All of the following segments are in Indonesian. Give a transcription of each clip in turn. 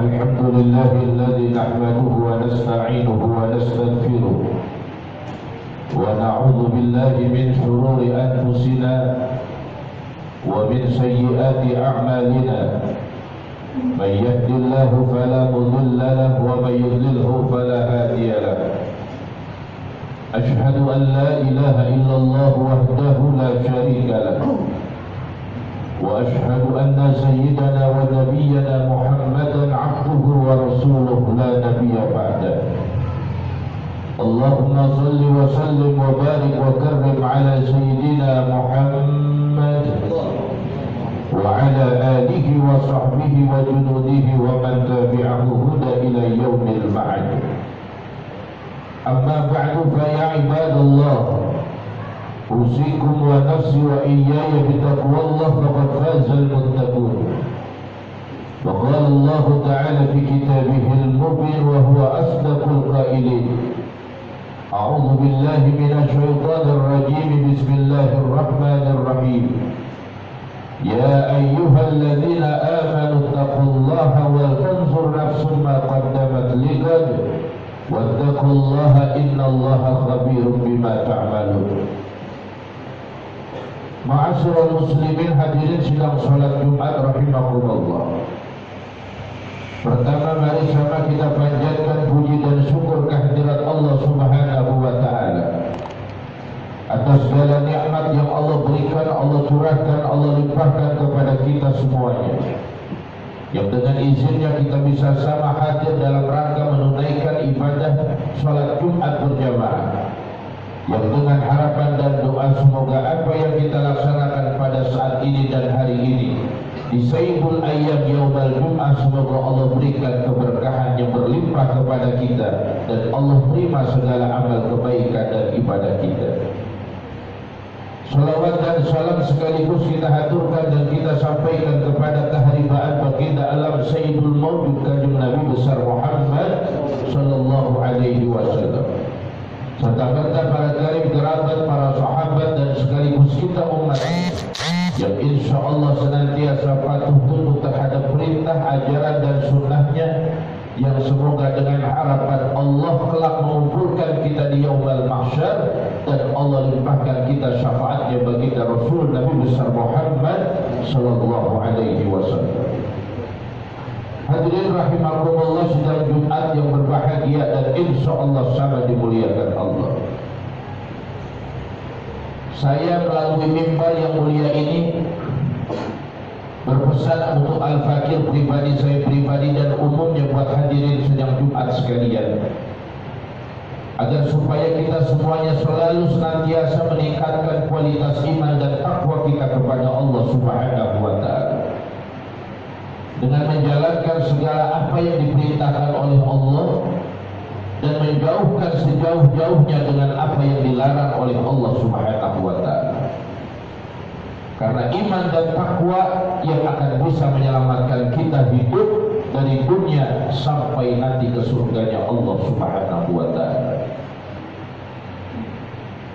الحمد لله الذي نحمده ونستعينه ونستغفره ونعوذ بالله من شرور أنفسنا ومن سيئات أعمالنا من يهد الله فلا مضل له ومن يضلله فلا هادي له أشهد أن لا إله إلا الله وحده لا شريك له وأشهد أن سيدنا ونبينا محمدا عبده ورسوله لا نبي بعده اللهم صل وسلم وبارك وكرم على سيدنا محمد وعلى آله وصحبه وجنوده ومن تبعه هدى إلى يوم البعث أما بعد فيا عباد الله أوصيكم ونفسي وإياي بتقوى الله فقد فاز المتقون وقال الله تعالى في كتابه المبين وهو أصدق القائلين أعوذ بالله من الشيطان الرجيم بسم الله الرحمن الرحيم يا أيها الذين آمنوا اتقوا الله ولتنظر نفس ما قدمت لغد واتقوا الله إن الله خبير بما تعملون. Ma'asyiral muslimin hadirin sidang salat Jumat rahimakumullah. Pertama mari sama kita panjatkan puji dan syukur kehadirat Allah Subhanahu wa taala atas segala nikmat yang Allah berikan, Allah curahkan, Allah limpahkan kepada kita semuanya. Yang dengan izinnya kita bisa sama hadir dalam rangka menunaikan ibadah salat Jumat berjamaah. Yang dengan harapan dan doa semoga apa yang kita laksanakan pada saat ini dan hari ini di sayyidul ayyam yaumul jum'ah, semoga Allah berikan keberkahan yang berlimpah kepada kita dan Allah terima segala amal kebaikan dan ibadah kita. Salawat dan salam sekaligus kita haturkan dan kita sampaikan kepada keharibaan baginda alam sayyidul mawjud kanjeng Nabi besar Muhammad sallallahu alaihi wasallam, serta para karib kerabat, para sahabat dan sekaligus kita umat yang insya Allah senantiasa patuh tunduk terhadap perintah, ajaran dan sunnahnya, yang semoga dengan harapan Allah kelak mengumpulkan kita di yaumul mahsyar dan Allah limpahkan kita syafaatnya baginda Rasul Nabi besar Muhammad sallallahu alaihi wasallam. Hadirin rahimakumullah, sidang Jumat yang berbahagia dan insya Allah sangat dimuliakan Allah. Saya melalui mimbar yang mulia ini berpesan untuk al-fakir pribadi, saya pribadi dan umumnya buat hadirin sidang Jumat sekalian, agar supaya kita semuanya selalu senantiasa meningkatkan kualitas iman dan takwa kita kepada Allah Subhanahu wa taala dengan menjalankan segala apa yang diperintahkan oleh Allah dan menjauhkan sejauh-jauhnya dengan apa yang dilarang oleh Allah Subhanahu wa taala. Karena iman dan takwa yang akan bisa menyelamatkan kita hidup dari dunia sampai nanti ke surganya Allah Subhanahu wa taala.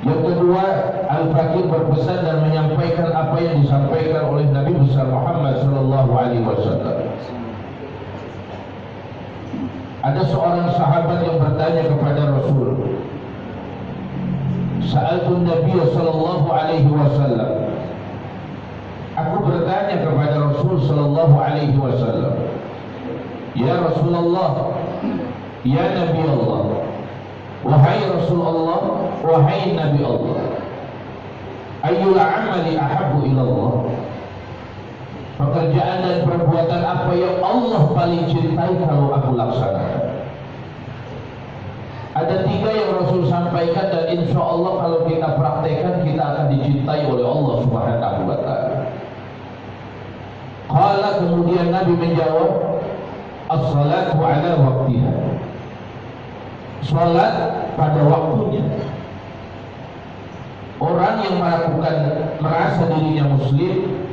Yang kedua, Al-Fakir berpesan dan menyampaikan apa yang disampaikan oleh Nabi besar Muhammad sallallahu alaihi wasallam. Ada seorang sahabat yang bertanya kepada Rasul, "Sa'altun Nabi sallallahu alaihi wasallam." Aku bertanya kepada Rasul sallallahu alaihi wasallam, "Ya Rasulullah, ya Nabi Allah, wahai Rasulullah, wahai Nabi Allah, ayyul amali ahabbu ilallah?" Pekerjaan dan perbuatan apa yang Allah paling cintai kalau aku laksanakan? Ada 3 yang Rasul sampaikan dan insya Allah kalau kita praktekkan kita akan dicintai oleh Allah Subhanahu wa taala. Qala, kemudian Nabi menjawab, as-salatu ala waqtiha. Salat pada waktunya. Orang yang merasa dirinya muslim,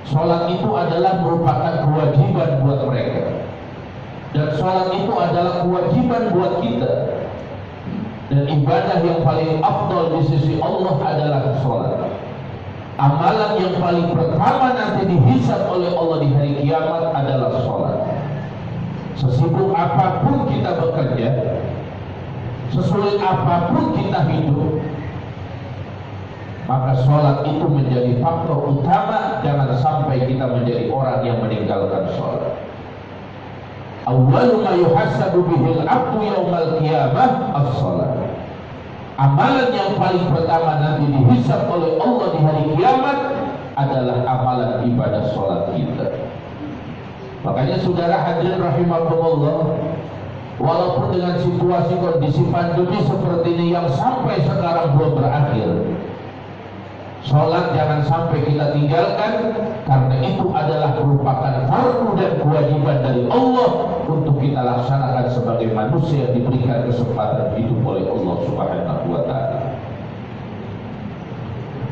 salat itu adalah merupakan kewajiban buat mereka. Dan salat itu adalah kewajiban buat kita. Dan ibadah yang paling afdal di sisi Allah adalah salat. Amalan yang paling pertama nanti dihisab oleh Allah di hari kiamat adalah salat. Sesibuk apapun kita bekerja, sesulit apapun kita hidup, maka sholat itu menjadi faktor utama. Jangan sampai kita menjadi orang yang meninggalkan sholat. Awwalu ma yuhassabu bihil abdu yaumal qiyamah as-sholat. Amalan yang paling pertama nanti dihisab oleh Allah di hari kiamat adalah amalan ibadah sholat kita. Makanya saudara hadirin rahimakumullah, walaupun dengan situasi kondisi pandemi seperti ini yang sampai sekarang belum berakhir, sholat jangan sampai kita tinggalkan, karena itu adalah merupakan fardu dan kewajiban dari Allah untuk kita laksanakan sebagai manusia yang diberikan kesempatan hidup oleh Allah Subhanahu wa ta'ala.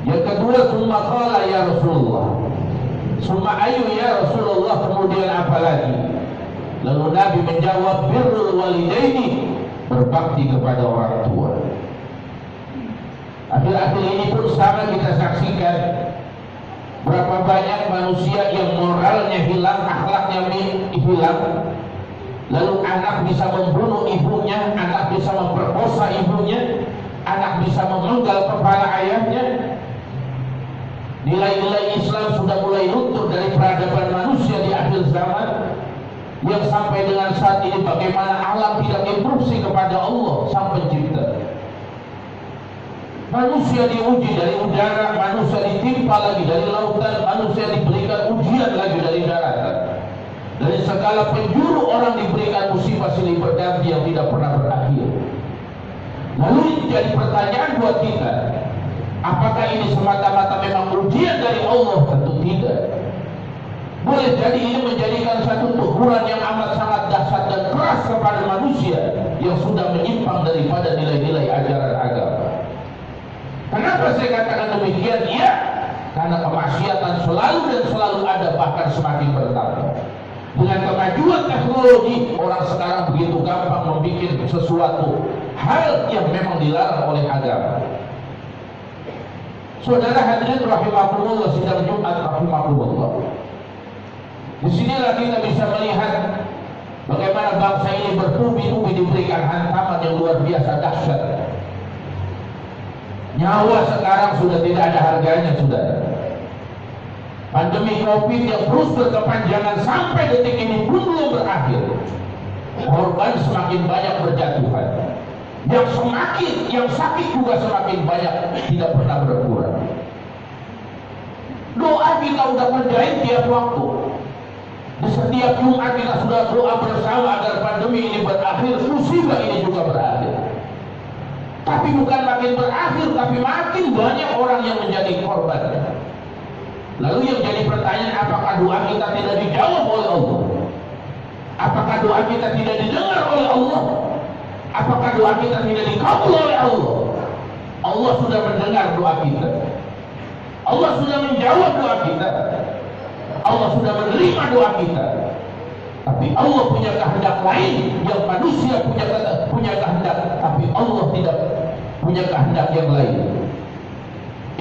Yang kedua, summa qala ya Rasulullah, summa ayu ya Rasulullah, kemudian apa lagi? Lalu Nabi menjawab, birrul walidaini, berbakti kepada orang tua. Akhir-akhir ini pun sama kita saksikan berapa banyak manusia yang moralnya hilang, akhlaknya hilang. Lalu anak bisa membunuh ibunya, anak bisa memperkosa ibunya, anak bisa memenggal kepala ayahnya. Nilai-nilai Islam sudah mulai luntur dari peradaban manusia di akhir zaman, yang sampai dengan saat ini bagaimana alam tidak interupsi kepada Allah Sang Pencipta. Manusia diuji dari udara, manusia ditimpa lagi dari lautan, manusia diberikan ujian lagi dari daratan. Dari segala penjuru orang diberikan musibah silih berganti yang tidak pernah berakhir. Lalu jadi pertanyaan buat kita, apakah ini semata-mata memang ujian dari Allah? Tentu tidak. Boleh jadi ini menjadikan satu teguran yang amat sangat dahsyat dan keras kepada manusia yang sudah menyimpang daripada nilai-nilai ajaran agama. Kenapa saya katakan demikian? Ya, karena kemaksiatan selalu dan selalu ada, bahkan semakin bertambah. Dengan kemajuan teknologi, orang sekarang begitu gampang membuat sesuatu hal yang memang dilarang oleh agama. Saudara hadirin rahimakumullah, sidang Jumat rahimakumullah. Disinilah kita bisa melihat bagaimana bangsa ini bertubi-tubi diberikan hantaman yang luar biasa dahsyat. Nyawa sekarang sudah tidak ada harganya, saudara. Pandemi Covid yang terus berkepanjangan sampai detik ini pun belum berakhir. Korban semakin banyak berjatuhan. Yang sakit juga semakin banyak, tidak pernah berkurang. Doa kita sudah kerjain tiap waktu. Di setiap Jumat kita sudah doa bersama agar pandemi ini berakhir, musibah ini juga berakhir. Tapi bukan makin berakhir, tapi makin banyak orang yang menjadi korbannya. Lalu yang jadi pertanyaan, apakah doa kita tidak dijawab oleh Allah? Apakah doa kita tidak didengar oleh Allah? Apakah doa kita tidak dikabul oleh Allah? Allah sudah mendengar doa kita. Allah sudah menjawab doa kita. Allah sudah menerima doa kita. Tapi Allah punya kehendak lain yang manusia punya kehendak, tapi Allah tidak punya kehendak yang lain.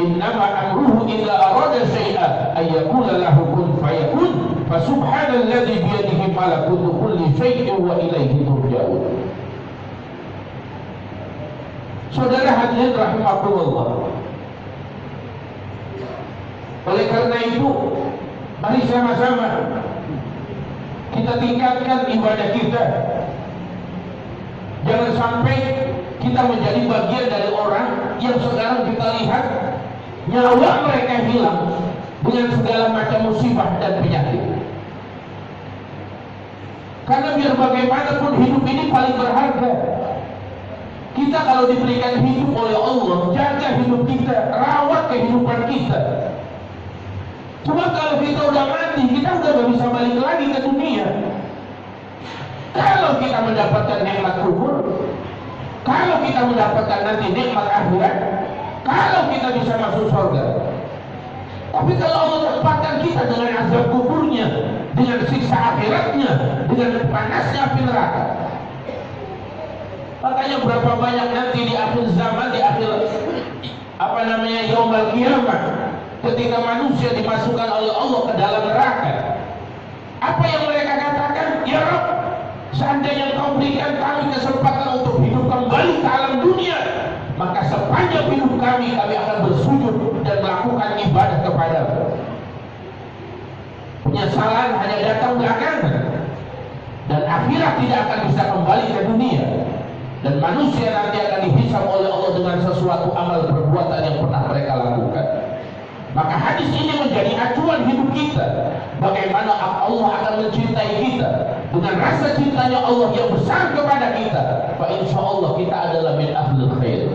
Innama amruhu idza arada syai'an ay yaqula lahu kun fayakun. Fa subhanalladzi bi yadihi malakutu kulli syai'in wa ilaihi turja'un. Saudara hadirin rahimakumullah. Oleh karena itu, mari sama-sama kita tingkatkan ibadah kita. Jangan sampai kita menjadi bagian dari orang yang sekarang kita lihat nyawa mereka hilang dengan segala macam musibah dan penyakit. Karena biar bagaimanapun hidup ini paling berharga. Kita kalau diberikan hidup oleh Allah, jaga hidup kita, rawat kehidupan kita. Cuma kalau kita udah mati, kita udah gak bisa balik lagi ke dunia. Kalau kita mendapatkan nikmat kubur, kalau kita mendapatkan nanti nikmat akhirat, kalau kita bisa masuk surga. Tapi kalau Allah tempatkan kita dengan azab kuburnya, dengan siksa akhiratnya, dengan panasnya api neraka. Makanya berapa banyak nanti di akhir zaman, di akhir yaumul qiyamah, ketika manusia dimasukkan oleh Allah ke dalam neraka, apa yang mereka katakan? Ya Rabb, sepanjang hidup kami akan bersujud dan melakukan ibadah kepada-Mu. Penyesalan hanya datang belakangan, dan akhirat tidak akan bisa kembali ke dunia, dan manusia nanti akan dihisab oleh Allah dengan sesuatu amal perbuatan yang pernah mereka lakukan. Maka hadis ini menjadi acuan hidup kita, bagaimana Allah akan mencintai kita dengan rasa cintanya Allah yang besar kepada kita. Fa insya Allah kita adalah min ahlul khair.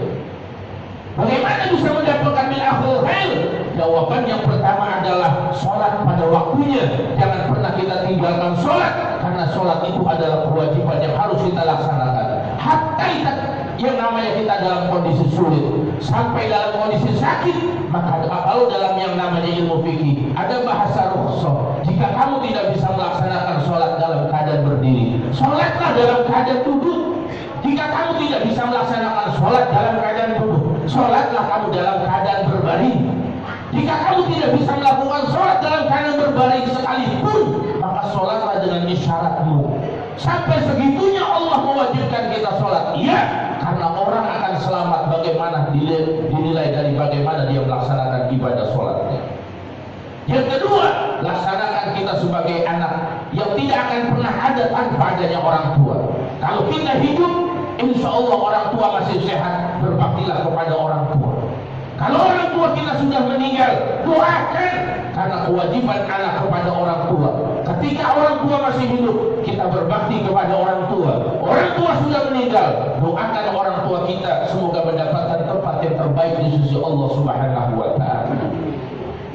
Bagaimana bisa mendapatkan min ahlul khair? Jawaban yang pertama adalah sholat pada waktunya. Jangan pernah kita tinggalkan sholat, karena sholat itu adalah kewajiban yang harus kita laksanakan. Hatta yang namanya kita dalam kondisi sulit, sampai dalam kondisi sakit, maka kalau dalam yang namanya ilmu fikih ada bahasa rukhsah. Jika kamu tidak bisa melaksanakan sholat dalam keadaan berdiri, sholatlah dalam keadaan duduk. Jika kamu tidak bisa melaksanakan sholat dalam keadaan duduk, sholatlah kamu dalam keadaan berbaring. Jika kamu tidak bisa melakukan sholat dalam keadaan berbaring sekalipun, maka sholatlah dengan isyaratmu. Sampai segitunya Allah mewajibkan kita sholat. Iya, karena orang akan selamat bagaimana dinilai dari bagaimana dia melaksanakan ibadah sholatnya. Yang kedua, laksanakan kita sebagai anak yang tidak akan pernah ada tanpa adanya orang tua. Kalau kita hidup, insya Allah orang tua masih sehat, berbaktilah kepada orang tua. Kalau orang tua kita sudah meninggal, doakan, karena kewajiban anak kepada orang tua. Ketika orang tua masih hidup, kita berbakti kepada orang tua. Orang tua sudah meninggal, doakan orang tua kita semoga mendapatkan tempat yang terbaik di sisi Allah Subhanahu wa Ta'ala.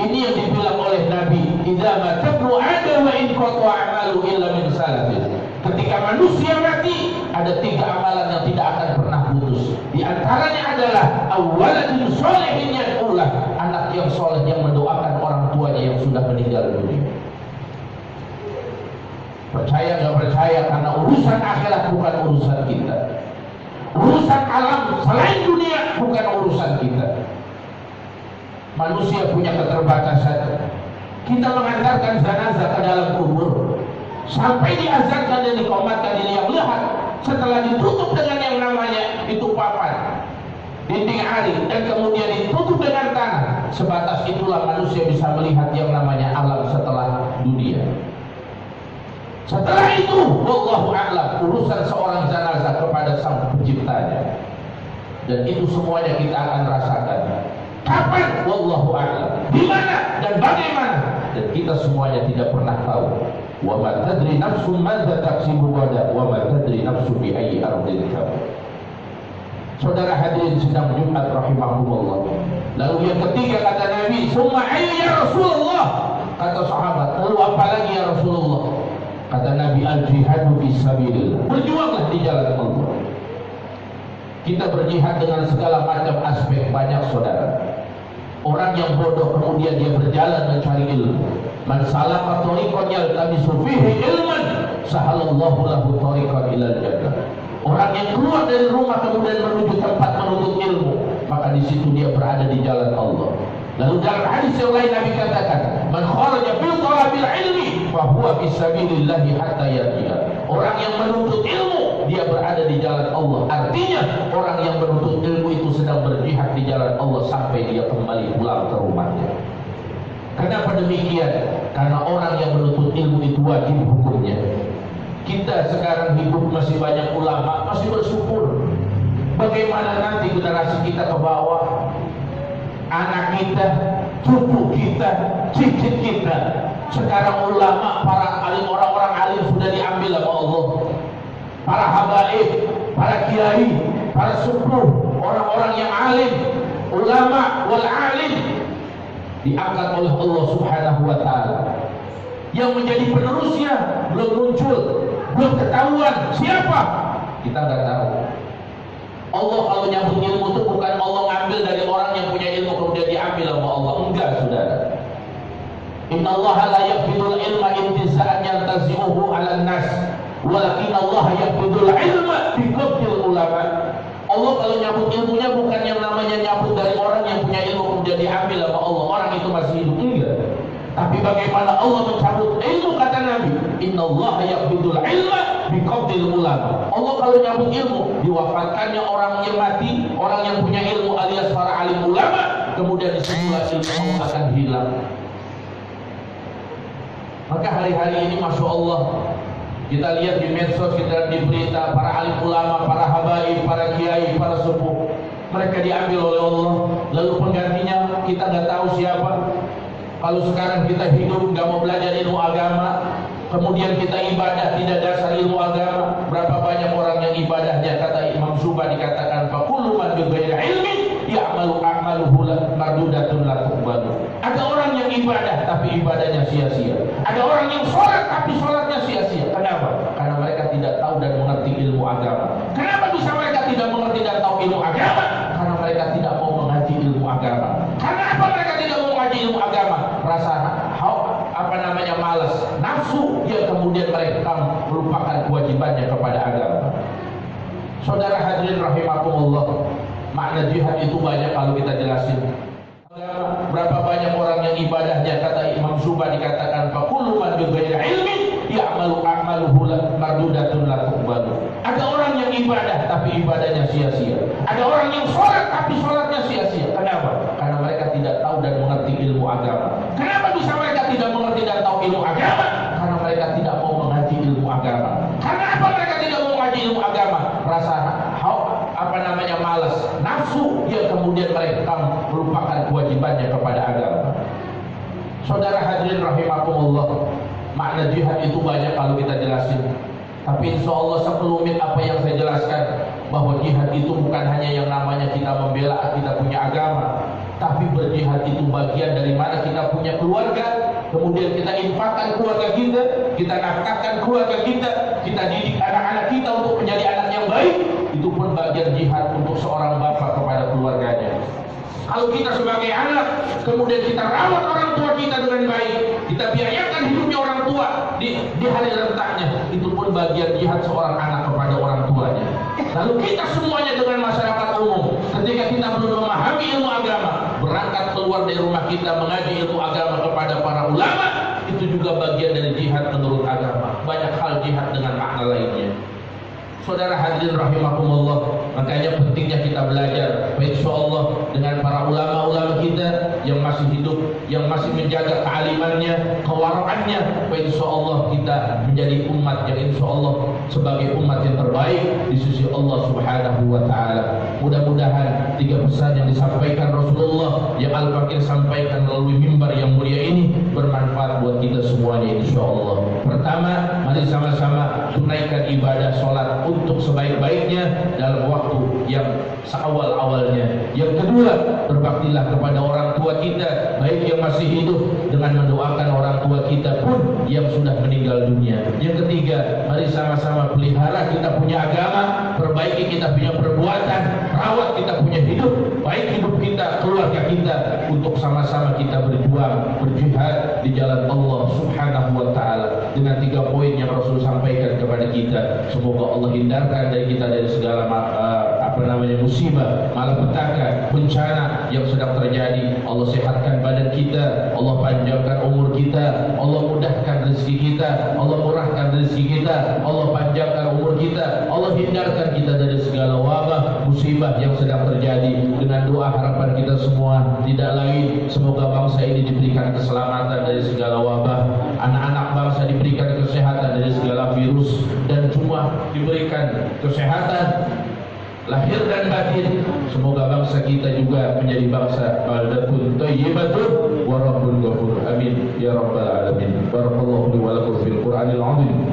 Ini yang dibilang oleh Nabi, idza ma tabnu adam wa in qata amalu illa min salatin. Ketika manusia mati, ada 3 amalan yang tidak akan pernah putus. Di antaranya adalah awwaladun sholihin yad'ulah, anak yang soleh yang mendoakan orang tuanya yang sudah meninggal dunia. Percaya nggak percaya, karena urusan akhirat bukan urusan kita. Urusan alam selain dunia bukan urusan kita. Manusia punya keterbatasan. Kita mengantarkan jenazah ke dalam kubur sampai diazankan dan dikomatkan di liang lahat, setelah ditutup dengan yang namanya itu papan, dinding ari, dan kemudian ditutup dengan tanah. Sebatas itulah manusia bisa melihat yang namanya alam setelah dunia. Setelah itu, wallahu a'lam, urusan seorang jenazah kepada Sang Penciptanya. Dan itu semuanya kita akan rasakan. Kapan? Wallahu a'lam. Di mana dan bagaimana? Dan kita semuanya tidak pernah tahu. Wa ma tadri nafsun madza taksibu ghadan wa ma tadri nafsun bi ayyi ardin tamut. Saudara hadirin sidang Jumat rahimahumullah. Lalu yang ketiga kata Nabi, "Summa ayya Rasulullah?" Kata sahabat, "Lalu apa lagi ya Rasulullah?" Kata Nabi, "Al-jihadu fisabilillah." Berjuanglah di jalan Allah. Kita berjihad dengan segala macam aspek, banyak saudara. Orang yang bodoh kemudian dia berjalan mencari ilmu. Man salaka thariqan yaltamisu fihi ilman, sahalallahu lahu thariqan ilal jannah. Orang yang keluar dari rumah kemudian menuju tempat menuntut ilmu, maka di situ dia berada di jalan Allah. Lalu dalam hadis yang lain Nabi katakan, man kharaja fi talabil ilmi fa huwa fi sabilillah hatta yarji'a. Orang yang menuntut ilmu dia berada di jalan Allah. Artinya orang yang menuntut ilmu itu sedang berjihad di jalan Allah sampai dia kembali pulang ke rumahnya. Kenapa demikian? Karena orang yang menuntut ilmu itu wajib hukumnya. Kita sekarang hidup masih banyak ulama, masih bersyukur. Bagaimana nanti generasi kita ke bawah? Anak kita, cucu kita, cicit kita. Sekarang ulama, para alim, orang-orang alim sudah diambil sama Allah. Para habaib, para kiai, para sepuh, orang-orang yang alim, ulama wal alim diangkat oleh Allah Subhanahu wa Ta'ala. Yang menjadi penerusnya belum muncul, belum ketahuan siapa, kita nggak tahu. Allah kalau nyambut ilmu itu bukan Allah ngambil dari orang yang punya ilmu kemudian diambil sama Allah, enggak saudara. Inna Allah la yaqbidul ilma intiza'an yantazi'uhu 'alan nas, walakin Allah yaqbidul ilma bi qabdil ulama. Allah kalau nyambut ilmunya bukan yang namanya nyambut dari orang yang punya ilmu kemudian diambil sama Allah, orang itu masih hidup, enggak. Tapi bagaimana Allah mencabut ilmu, kata Nabi, Inna Allah yaqbidul ilma biqabdil ulama. Allah kalau nyambung ilmu, diwafatkannya orang yang mati, orang yang punya ilmu alias para alim ulama, kemudian disitulah ilmu Allah akan hilang. Maka hari-hari ini Masya Allah, kita lihat di medsos, kita lihat di berita, para alim ulama, para habaib, para kiai, para sepuh, mereka diambil oleh Allah. Lalu penggantinya kita nggak tahu siapa. Kalau sekarang kita hidup nggak mau belajar ilmu agama, kemudian kita ibadah tidak dasar ilmu agama, berapa banyak orang yang ibadahnya, kata Imam Subah dikatakan, fakullu man bighairi ilmi ya'malu a'maluhu mardudatun la tuqbalu. Ada orang yang ibadah tapi ibadahnya sia-sia. Ada orang yang sholat tapi sholatnya sia-sia. Kenapa? Karena mereka tidak tahu dan mengerti ilmu agama. Kenapa bisa mereka tidak mengerti dan tahu ilmu agama? Karena mereka tidak mau mengaji ilmu agama. Karena apa mereka tidak mau mengaji ilmu agama? Rasa malas, nafsu, yang kemudian mereka melupakan kewajibannya kepada agama. Saudara hadirin rahimakumullah, makna jihad itu banyak kalau kita jelasin. Berapa banyak orang yang ibadahnya, kata Imam Subah dikatakan, fakullu man bighairi ilmi ya'malu a'maluhu mardudatun la tuqbalu. Ada orang yang ibadah tapi ibadahnya sia-sia. Ada orang yang sholat tapi sholatnya sia-sia. Kenapa? Karena mereka tidak tahu dan mengerti ilmu agama. Kenapa bisa mereka tidak mengerti dan tahu ilmu agama? Karena mereka tidak mau mengaji ilmu agama. Karena apa mereka tidak mau mengaji ilmu agama? Rasa malas, nafsu, yang kemudian mereka melupakan kewajibannya kepada agama. Saudara hadirin rahimakumullah, makna jihad itu banyak kalau kita jelasin. Tapi insya Allah sekelumit apa yang saya jelaskan, bahwa jihad itu bukan hanya yang namanya kita membela kita punya agama, tapi berjihad itu bagian dari mana kita punya keluarga, kemudian kita infakkan keluarga kita nafkahkan keluarga kita didik anak-anak kita untuk menjadi anak yang baik. Itu pun bagian jihad untuk seorang bapak kepada keluarganya. Kalau kita sebagai anak, kemudian kita rawat orang tua kita dengan baik, kita biayakan hidupnya orang tua di hari rentaknya, itu pun bagian jihad seorang anak kepada orang tuanya. Lalu kita semuanya dengan masyarakat umum, ketika kita belum memahami ilmu agama, berangkat keluar dari rumah kita mengaji ilmu agama kepada para ulama, itu juga bagian dari jihad menurut agama. Banyak hal jihad dengan makna lainnya. Saudara hadirin rahimakumullah, makanya pentingnya kita belajar. Insya Allah dengan para ulama-ulama kita yang masih hidup, yang masih menjaga kealimannya, kewaraannya, insya Allah kita menjadi umat yang insya Allah sebagai umat yang terbaik di sisi Allah Subhanahu wa Ta'ala. Mudah-mudahan 3 pesan yang disampaikan Rasulullah, yang Al-Fakir sampaikan melalui mimbar yang mulia ini, bermanfaat buat kita semuanya insya Allah. Pertama, mari sama-sama tunaikan ibadah sholat untuk sebaik-baiknya dalam waktu yang seawal-awalnya. Yang kedua, berbaktilah kepada orang tua kita, baik yang masih hidup dengan mendoakan orang tua kita pun yang sudah meninggal dunia. Yang ketiga, mari sama-sama pelihara kita punya agama, perbaiki kita punya perbuatan, rawat kita punya hidup, baik hidup kita, keluarga kita, untuk sama-sama kita berjuang, berjihad di jalan Allah Subhanahu wa Ta'ala dengan 3 poin yang Rasul sampaikan kepada kita. Semoga Allah hindarkan dari kita dari segala musibah, malapetaka, bencana yang sedang terjadi. Allah sehatkan badan kita, Allah panjangkan umur kita, Allah mudahkan rezeki kita, Allah murahkan rezeki kita, Allah panjangkan umur kita, Allah hindarkan kita dari segala wabah, musibah yang sedang terjadi. Dengan doa harapan kita semua tidak lain, semoga bangsa ini diberikan keselamatan dari segala wabah, anak-anak bangsa diberikan kesehatan dari segala virus, dan semua diberikan kesehatan lahir dan batin. Semoga bangsa kita juga menjadi bangsa baldatun thayyibatun wa rabbun ghafur. Amin ya rabbal alamin. Barakallahu li wa lakum fil Qur'anil 'azim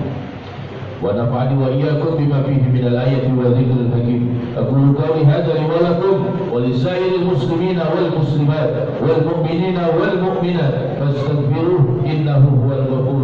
wa nafa'ani wa iyyakum bima fihi minal ayati wa dhikril hakim. Aqulu qawli hadha li wa lakum wa li sa'iril muslimina wal muslimat wal mu'minina wal mu'minat fastaghfiruhu innahu huwal ghafur.